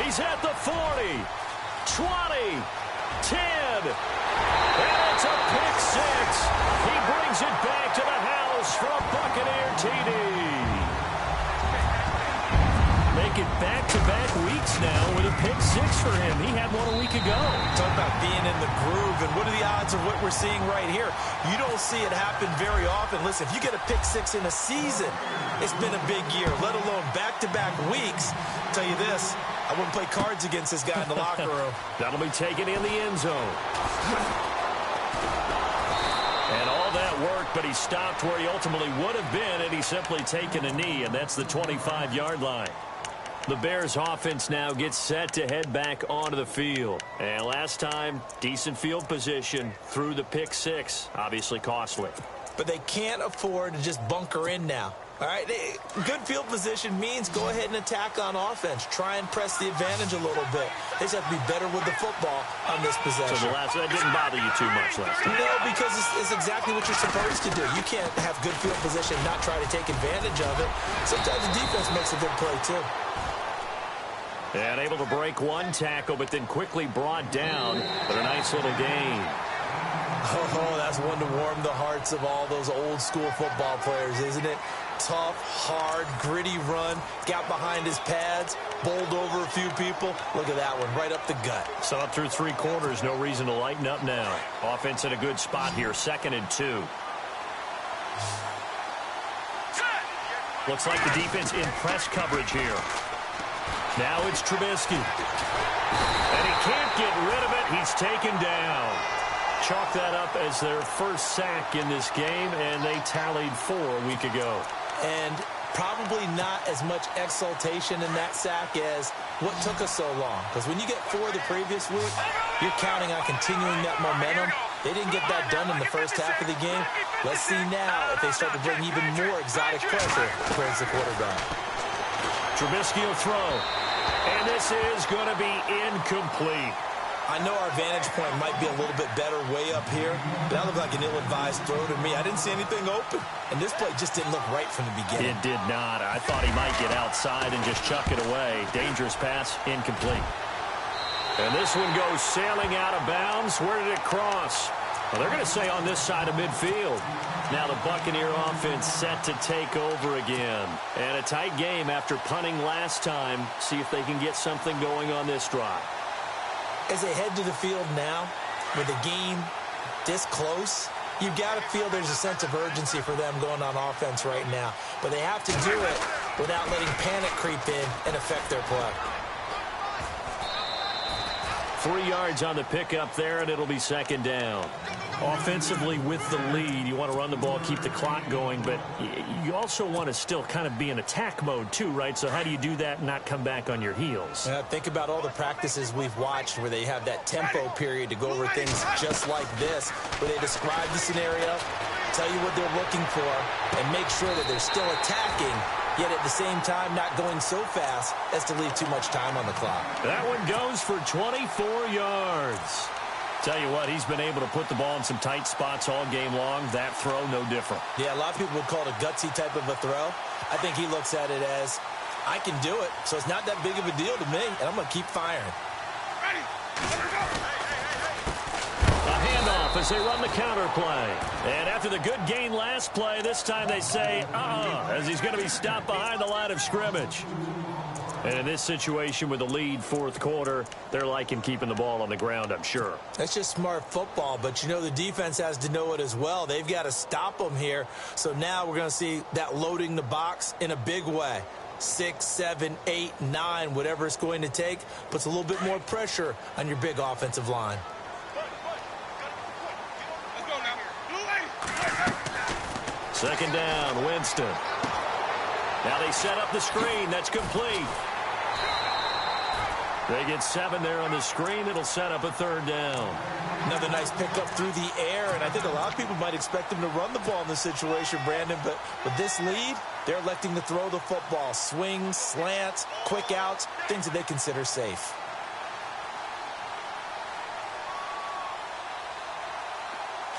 He's at the 40. 20. 10. And it's a pick six. He brings it back to the house for a Buccaneer TD. Make it back-to-back weeks now with a pick six for him. He had one a week ago.
Talk about being in the groove, and what are the odds of what we're seeing right here? You don't see it happen very often. Listen, if you get a pick six in a season, it's been a big year, let alone back-to-back weeks. I'll tell you this, I wouldn't play cards against this guy in the locker room.
That'll be taken in the end zone. And all that worked, but he stopped where he ultimately would have been, and he's simply taken a knee, and that's the 25-yard line. The Bears offense now gets set to head back onto the field. And last time, decent field position through the pick six, obviously costly.
But they can't afford to just bunker in now. All right, good field position means go ahead and attack on offense. Try and press the advantage a little bit. They just have to be better with the football on this possession.
So that didn't bother you too much last time?
No, because it's exactly what you're supposed to do. You can't have good field position and not try to take advantage of it. Sometimes the defense makes a good play, too.
And able to break one tackle, but then quickly brought down. But a nice little gain.
Oh, that's one to warm the hearts of all those old-school football players, isn't it? Tough, hard, gritty run, got behind his pads, bowled over a few people. Look at that one, right up the gut.
So up through three quarters, no reason to lighten up now. Offense in a good spot here, 2nd and 2. Looks like the defense in press coverage here. Now it's Trubisky. And he can't get rid of it. He's taken down. Chalk that up as their first sack in this game, and they tallied 4 a week ago.
And probably not as much exultation in that sack as what took us so long. Because when you get 4 the previous week, you're counting on continuing that momentum. They didn't get that done in the first half of the game. Let's see now if they start to bring even more exotic pressure towards the quarterback.
Trubisky will throw. And this is going to be incomplete.
I know our vantage point might be a little bit better way up here, but that looked like an ill-advised throw to me. I didn't see anything open, and this play just didn't look right from the beginning.
It did not. I thought he might get outside and just chuck it away. Dangerous pass, incomplete. And this one goes sailing out of bounds. Where did it cross? Well, they're going to say on this side of midfield. Now the Buccaneer offense set to take over again. And a tight game after punting last time. See if they can get something going on this drive.
As they head to the field now, with the game this close, you've got to feel there's a sense of urgency for them going on offense right now. But they have to do it without letting panic creep in and affect their play.
3 yards on the pickup there, and it'll be second down. Offensively with the lead, you want to run the ball, keep the clock going, but you also want to still kind of be in attack mode too, right? So how do you do that and not come back on your heels?
Think about all the practices we've watched where they have that tempo period to go over things just like this, where they describe the scenario, tell you what they're looking for, and make sure that they're still attacking, yet at the same time not going so fast as to leave too much time on the clock.
That one goes for 24 yards. Tell you what, he's been able to put the ball in some tight spots all game long. That throw, no different.
Yeah, a lot of people would call it a gutsy type of a throw. I think he looks at it as, I can do it, so it's not that big of a deal to me, and I'm going to keep firing.
Ready. Let her go.
A handoff as they run the counter play. And after the good gain last play, this time they say, as he's going to be stopped behind the line of scrimmage. And in this situation with the lead fourth quarter, they're liking keeping the ball on the ground, I'm sure.
That's just smart football, but you know the defense has to know it as well. They've got to stop them here. So now we're going to see that loading the box in a big way. 6, 7, 8, 9, whatever it's going to take, puts a little bit more pressure on your big offensive line.
Let's go now.
Second down, Winston. Now they set up the screen. That's complete. They get 7 there on the screen. It'll set up a third down.
Another nice pickup through the air, and I think a lot of people might expect them to run the ball in this situation, Brandon, but with this lead, they're electing to throw the football. Swings, slants, quick outs, things that they consider safe.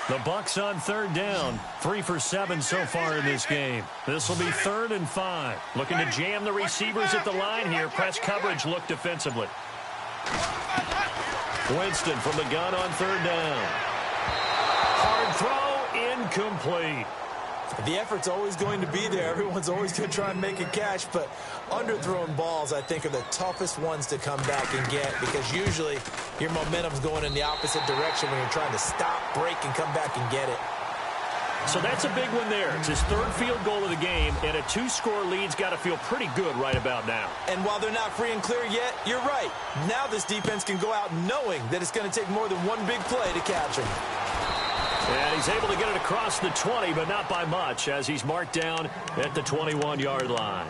The Bucs on third down. 3 for 7 so far in this game. This will be 3rd and 5. Looking to jam the receivers at the line here. Press coverage look defensively. Winston from the gun on third down. Hard throw, incomplete.
The effort's always going to be there. Everyone's always going to try and make a catch, but underthrown balls, I think, are the toughest ones to come back and get because usually your momentum's going in the opposite direction when you're trying to stop, break, and come back and get it.
So that's a big one there. It's his 3rd field goal of the game, and a 2-score lead's got to feel pretty good right about now.
And while they're not free and clear yet, you're right. Now this defense can go out knowing that it's going to take more than one big play to catch him.
And he's able to get it across the 20, but not by much, as he's marked down at the 21-yard line.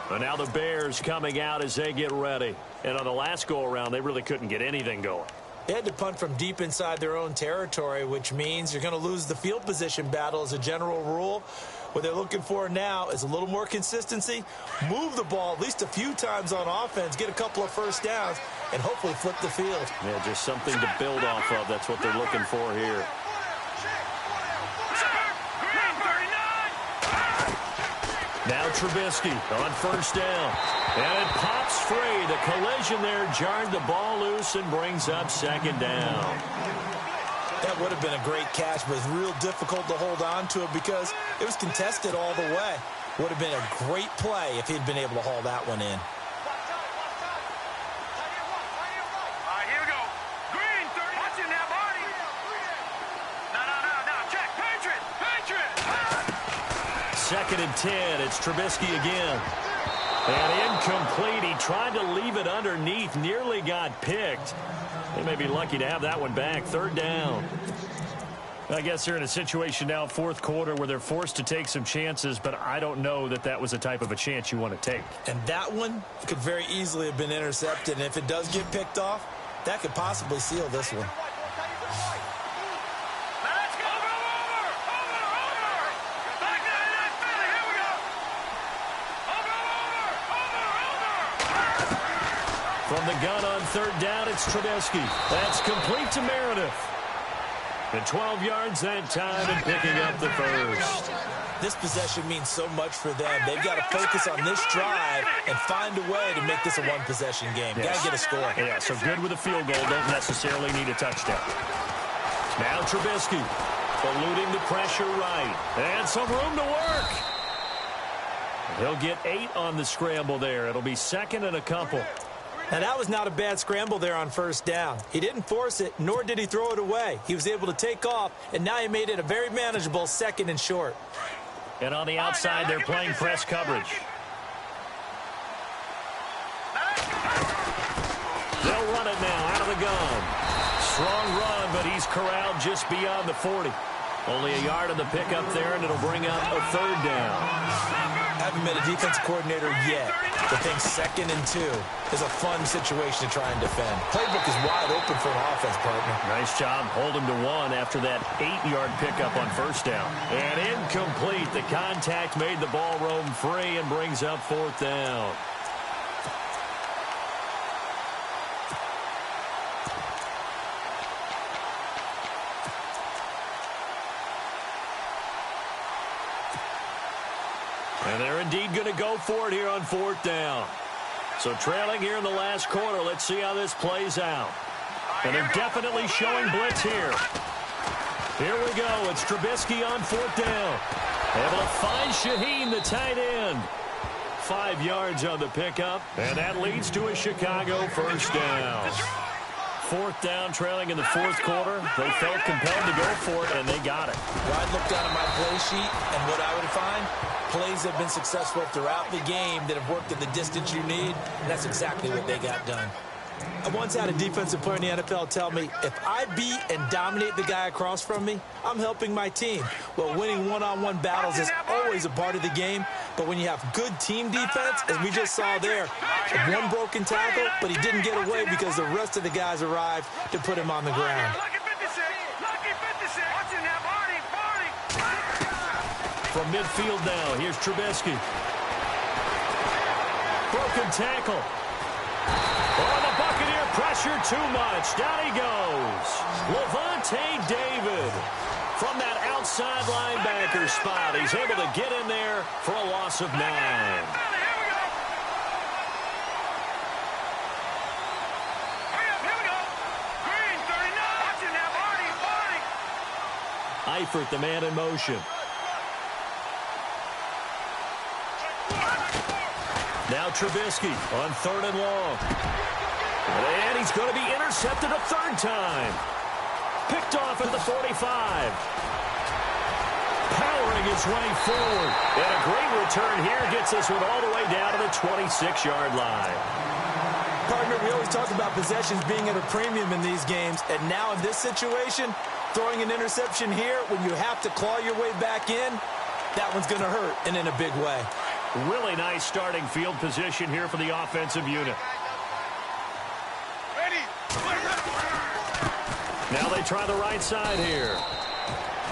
And now the Bears coming out as they get ready. And on the last go-around, they really couldn't get anything going.
They had to punt from deep inside their own territory, which means you're going to lose the field position battle as a general rule. What they're looking for now is a little more consistency, move the ball at least a few times on offense, get a couple of first downs, and hopefully flip the field.
Yeah, just something to build off of. That's what they're looking for here. Now Trubisky on first down. And it pops free. The collision there jarred the ball loose and brings up second down.
That would have been a great catch, but it's real difficult to hold on to it because it was contested all the way. Would have been a great play if he'd been able to haul that one in.
All right, here we go. Green, 30. Watch it now, Barney. No. Check. Patriot.
2nd and 10. It's Trubisky again. And incomplete. He tried to leave it underneath. Nearly got picked. They may be lucky to have that one back. 3rd down. I guess they're in a situation now, 4th quarter, where they're forced to take some chances, but I don't know that that was the type of a chance you want to take.
And that one could very easily have been intercepted. And if it does get picked off, that could possibly seal this one.
Let's go. Over. Back to that Philly. Here we go. Over.
From the gun on 3rd down, it's Trubisky. That's complete to Meredith. And 12 yards that time and picking up the first.
This possession means so much for them. They've got to focus on this drive and find a way to make this a one-possession game.
Yes.
Got to get a score.
Yeah, so good with a field goal. Don't necessarily need a touchdown. Now Trubisky eluding the pressure right. And some room to work. He'll get 8 on the scramble there. It'll be 2nd and a couple.
Now, that was not a bad scramble there on first down. He didn't force it, nor did he throw it away. He was able to take off, and now he made it a very manageable 2nd and short.
And on the outside, they're playing press coverage. They'll run it now out of the gun. Strong run, but he's corralled just beyond the 40. Only a yard on the pickup there, and it'll bring up a third down.
I haven't been a defensive coordinator yet, but think 2nd and 2 is a fun situation to try and defend. Playbook is wide open for an offense, partner.
Nice job. Hold him to 1 after that 8-yard pickup on first down. And incomplete. The contact made the ball roam free and brings up 4th down. And they're indeed going to go for it here on 4th down. So trailing here in the last quarter. Let's see how this plays out. And they're definitely showing blitz here. Here we go. It's Trubisky on 4th down. Able to find Shaheen, the tight end. 5 yards on the pickup. And that leads to a Chicago first down. 4th down, trailing in the 4th quarter. They felt compelled to go for it, and they got it.
Well, I looked down at my play sheet, and what I would find, plays have been successful throughout the game that have worked at the distance you need, and that's exactly what they got done. I once had a defensive player in the NFL tell me, if I beat and dominate the guy across from me, I'm helping my team. Well, winning one-on-one battles is always a part of the game, but when you have good team defense, as we just saw there, one broken tackle, but he didn't get away because the rest of the guys arrived to put him on the ground.
From midfield now, here's Trubisky. Broken tackle. Oh, the Buccaneer pressure too much. Down he goes. Levante David from that outside linebacker spot. He's able to get in there for a loss of 9. Eifert, the man in motion. Now Trubisky on 3rd and long. And he's going to be intercepted a 3rd time. Picked off at the 45. Powering his way forward. And a great return here gets this one all the way down to the 26-yard line.
Partner, we always talk about possessions being at a premium in these games. And now in this situation, throwing an interception here when you have to claw your way back in, that one's going to hurt, and in a big way.
Really nice starting field position here for the offensive unit. Now they try the right side here.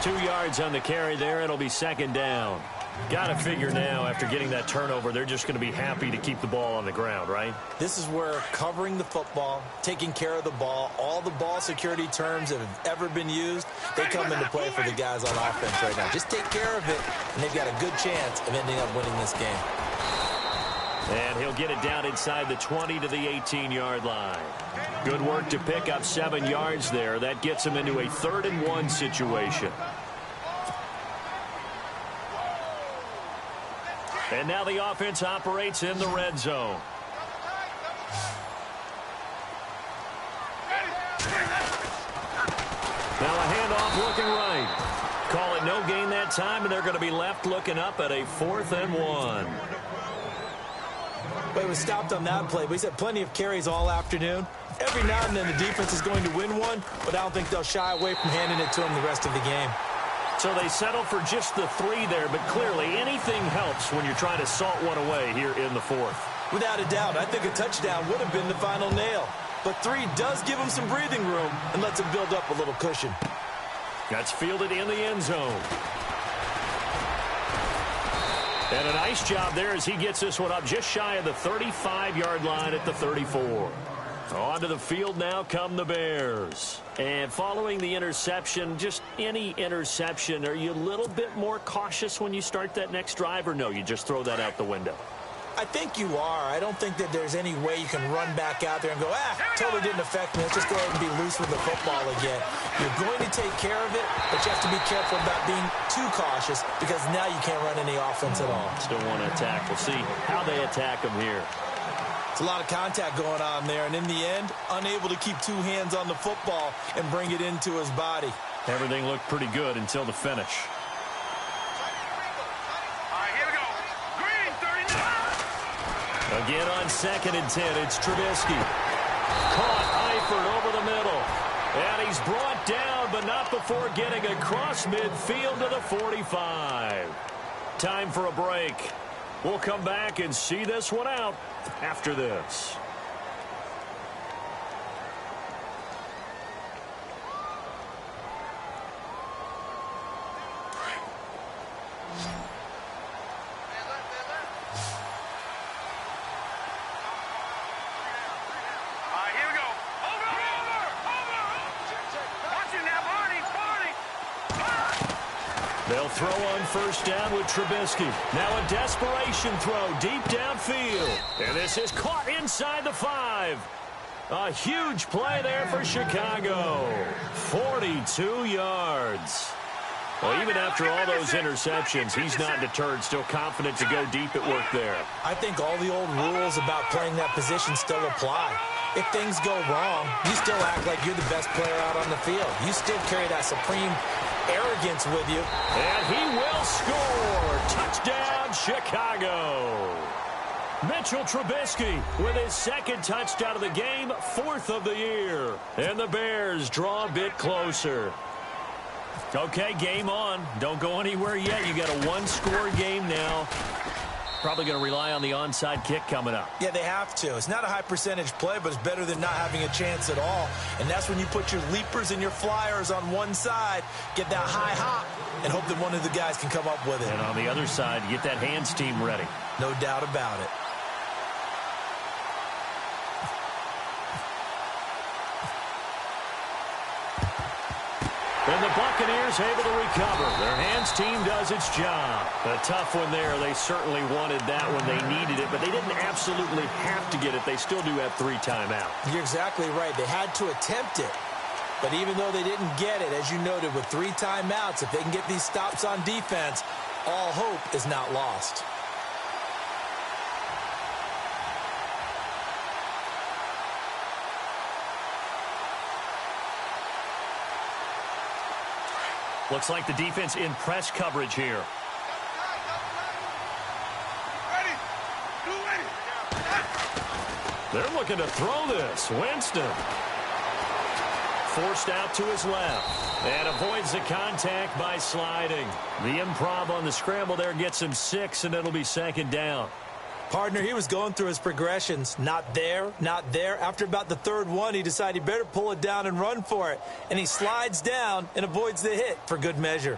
2 yards on the carry there. It'll be 2nd down. Got to figure now, after getting that turnover, they're just going to be happy to keep the ball on the ground, right?
This is where covering the football, taking care of the ball, all the ball security terms that have ever been used, they come into play for the guys on offense right now. Just take care of it, and they've got a good chance of ending up winning this game.
And he'll get it down inside the 20 to the 18-yard line. Good work to pick up 7 yards there. That gets him into a 3rd and 1 situation. And now the offense operates in the red zone. Now a handoff looking right. Call it no gain that time, and they're going to be left looking up at a 4th and 1.
But he was stopped on that play. But he's had plenty of carries all afternoon. Every now and then the defense is going to win one, but I don't think they'll shy away from handing it to him the rest of the game.
So they settle for just the 3 there, but clearly anything helps when you're trying to salt one away here in the 4th.
Without a doubt, I think a touchdown would have been the final nail. But 3 does give him some breathing room and lets him build up a little cushion.
That's fielded in the end zone. And a nice job there as he gets this one up just shy of the 35-yard line at the 34. Onto the field now come the Bears. And following the interception, just any interception, are you a little bit more cautious when you start that next drive, or no, you just throw that out the window?
I think you are. I don't think that there's any way you can run back out there and go, totally didn't affect me. Let's just go ahead and be loose with the football again. You're going to take care of it, but you have to be careful about being too cautious because now you can't run any offense at all.
Still want to attack. We'll see how they attack him here.
It's a lot of contact going on there, and in the end, unable to keep 2 hands on the football and bring it into his body.
Everything looked pretty good until the finish. Again on 2nd and 10, it's Trubisky. Caught Eifert over the middle. And he's brought down, but not before getting across midfield to the 45. Time for a break. We'll come back and see this one out after this. They'll throw on first down with Trubisky. Now a desperation throw deep downfield. And this is caught inside the 5. A huge play there for Chicago. 42 yards. Well, even after all those interceptions, he's not deterred, still confident to go deep at work there.
I think all the old rules about playing that position still apply. If things go wrong, you still act like you're the best player out on the field. You still carry that supreme arrogance with you.
And he will score. Touchdown, Chicago. Mitchell Trubisky with his second touchdown of the game, 4th of the year. And the Bears draw a bit closer. Okay, game on. Don't go anywhere yet. You got a one-score game now. Probably going to rely on the onside kick coming up.
Yeah, they have to. It's not a high-percentage play, but it's better than not having a chance at all. And that's when you put your leapers and your flyers on one side, get that high hop, and hope that one of the guys can come up with it.
And on the other side, get that hands team ready.
No doubt about it.
And the Buccaneers able to recover. Their hands team does its job. A tough one there. They certainly wanted that when they needed it, but they didn't absolutely have to get it. They still do have 3 timeouts.
You're exactly right. They had to attempt it. But even though they didn't get it, as you noted, with 3 timeouts, if they can get these stops on defense, all hope is not lost.
Looks like the defense in press coverage here. They're looking to throw this. Winston. Forced out to his left. And avoids the contact by sliding. The improv on the scramble there gets him 6, and it'll be 2nd down.
Partner, he was going through his progressions. Not there, not there. After about the 3rd one, he decided he better pull it down and run for it. And he slides down and avoids the hit for good measure.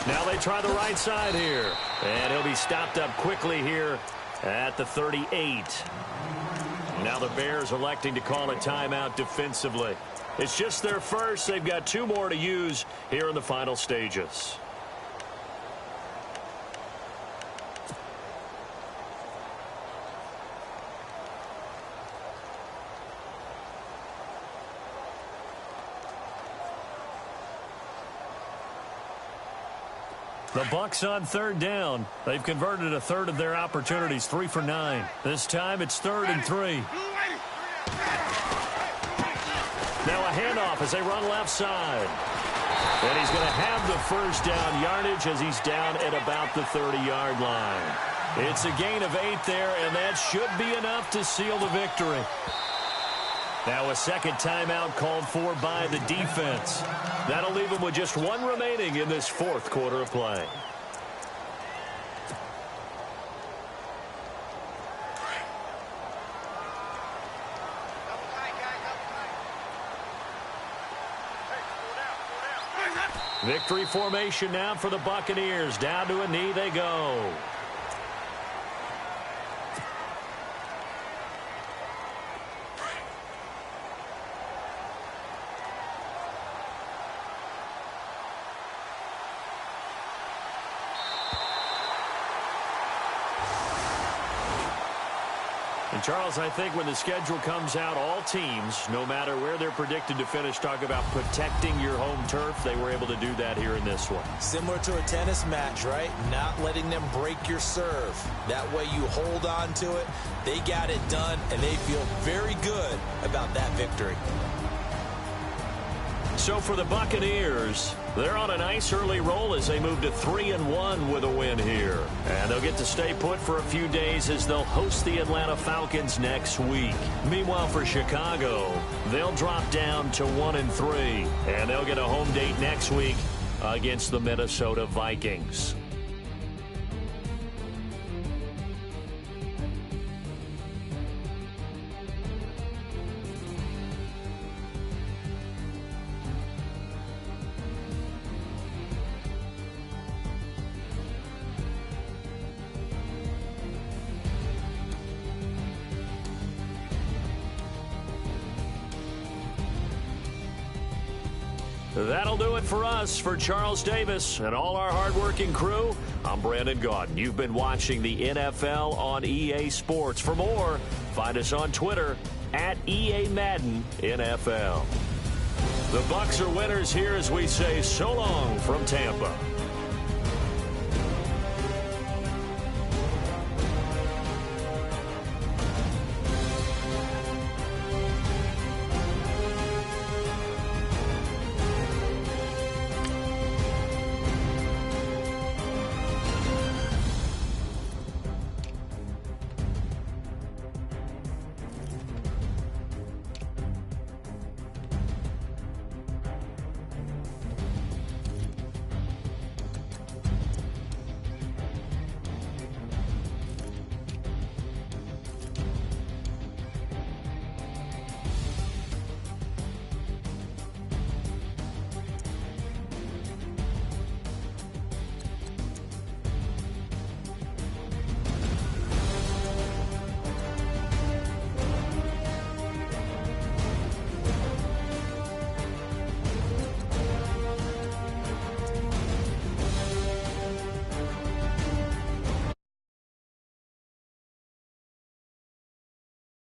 Now they try the right side here. And he'll be stopped up quickly here at the 38. Now the Bears electing to call a timeout defensively. It's just their first. They've got 2 more to use here in the final stages. The Bucs on 3rd down. They've converted a 1/3 of their opportunities, 3 for 9. This time it's 3rd and 3. Now a handoff as they run left side. And he's going to have the first down yardage as he's down at about the 30-yard line. It's a gain of 8 there, and that should be enough to seal the victory. Now a 2nd timeout called for by the defense. That'll leave them with just 1 remaining in this 4th quarter of play. Victory formation now for the Buccaneers. Down to a knee they go. Charles, I think when the schedule comes out, all teams, no matter where they're predicted to finish, talk about protecting your home turf. They were able to do that here in this one.
Similar to a tennis match, right? Not letting them break your serve. That way you hold on to it. They got it done, and they feel very good about that victory.
So for the Buccaneers, they're on a nice early roll as they move to 3-1 with a win here. And they'll get to stay put for a few days as they'll host the Atlanta Falcons next week. Meanwhile, for Chicago, they'll drop down to 1-3. And they'll get a home date next week against the Minnesota Vikings. That'll do it for us. For Charles Davis and all our hardworking crew, I'm Brandon Gaudin. You've been watching the NFL on EA Sports. For more, find us on Twitter at EA Madden NFL. The Bucs are winners here as we say so long from Tampa.